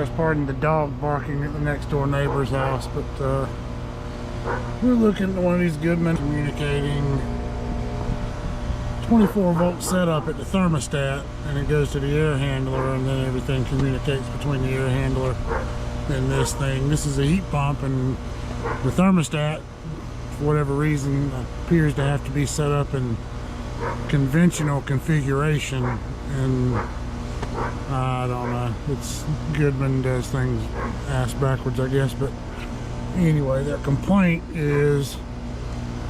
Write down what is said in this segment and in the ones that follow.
guys pardon the dog barking at the next door neighbor's house, but we're looking at one of these Goodman Communicating 24-volt setup at the thermostat, and it goes to the air handler, and then everything communicates between the air handler and this thing. This is a heat pump, and the thermostat, for whatever reason, appears to have to be set up in conventional configuration, and I don't know, it's Goodman does things ass backwards, I guess. But anyway, their complaint is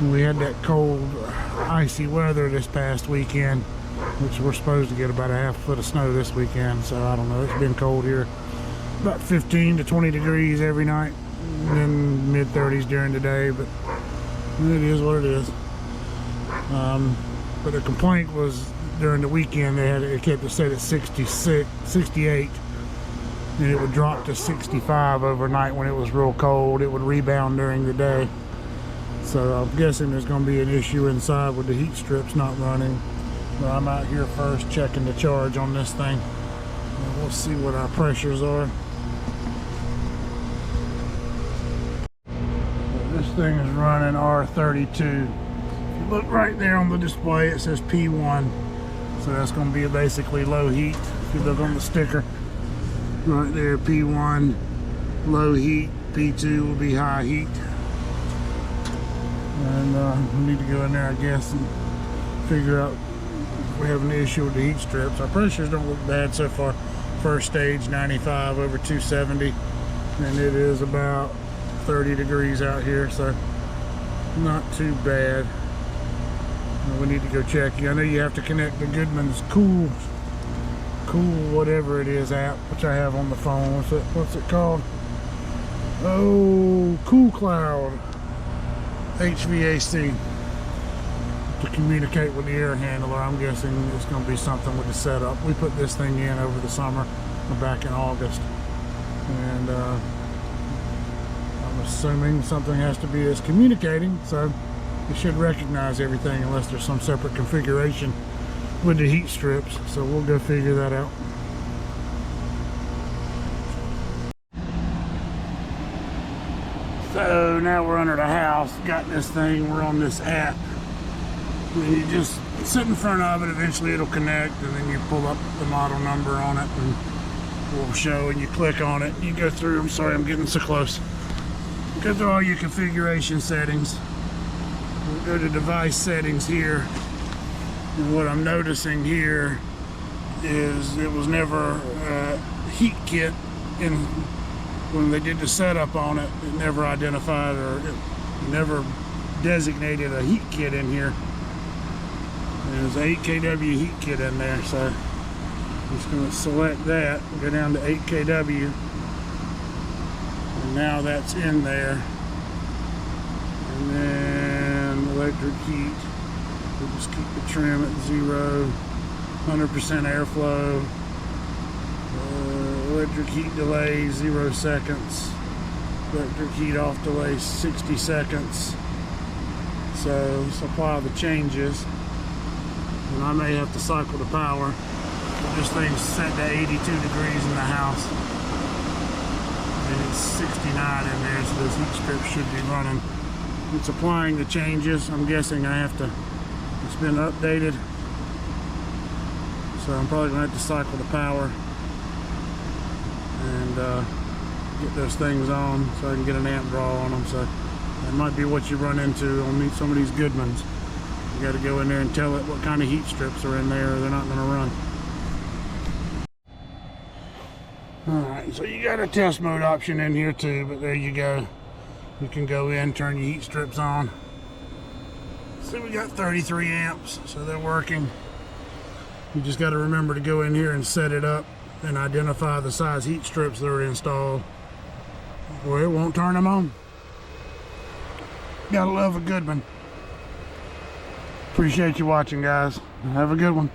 we had that cold, icy weather this past weekend, which we're supposed to get about a half foot of snow this weekend, so I don't know, it's been cold here, about 15 to 20 degrees every night, and then mid-30s during the day, but it is what it is. But the complaint was during the weekend it kept it set at 66, 68, and it would drop to 65 overnight when it was real cold. It would rebound during the day. So I'm guessing there's going to be an issue inside with the heat strips not running. But I'm out here first checking the charge on this thing. And we'll see what our pressures are. This thing is running R32. If you look right there on the display, it says P1. So that's going to be basically low heat. If you look on the sticker, right there, P1, low heat. P2 will be high heat. And we need to go in there, I guess, and figure out if we have an issue with the heat strips. Our pressures don't look bad so far. First stage, 95 over 270, and it is about 30 degrees out here, so not too bad. We need to go check. I know you have to connect the Goodman's cool whatever it is app, which I have on the phone. What's it called? Oh, Cool Cloud HVAC, to communicate with the air handler. I'm guessing it's going to be something with the setup. We put this thing in over the summer, back in August, and I'm assuming something has to be as communicating, so it should recognize everything unless there's some separate configuration with the heat strips. So we'll go figure that out. So now we're under the house, got this thing, we're on this app. And you just sit in front of it, eventually it'll connect, and then you pull up the model number on it and it will show, and you click on it. You go through, I'm sorry, I'm getting so close. Go through all your configuration settings. We'll go to device settings here. And what I'm noticing here is it was never a heat kit in. When they did the setup on it, it never identified, or it never designated a heat kit in here. There's an 8 kW heat kit in there, so I'm just going to select that, go down to 8 kW, and now that's in there. And then electric heat, we'll just keep the trim at 0, 100% airflow. Electric heat delay 0 seconds, electric heat off delay 60 seconds. So let's apply the changes, and I may have to cycle the power, but this thing's set to 82 degrees in the house, and it's 69 in there, so those heat strips should be running. It's applying the changes. I'm guessing I have to, it's been updated, so I'm probably going to have to cycle the power and get those things on so I can get an amp draw on them. So that might be what you run into on some of these Goodmans. You got to go in there and tell it what kind of heat strips are in there, or they're not going to run. Alright, so you got a test mode option in here too, but there you go. You can go in, turn your heat strips on. So we got 33 amps, so they're working. You just got to remember to go in here and set it up and identify the size heat strips that are installed, or it won't turn them on. Gotta love a Goodman. Appreciate you watching, guys. Have a good one.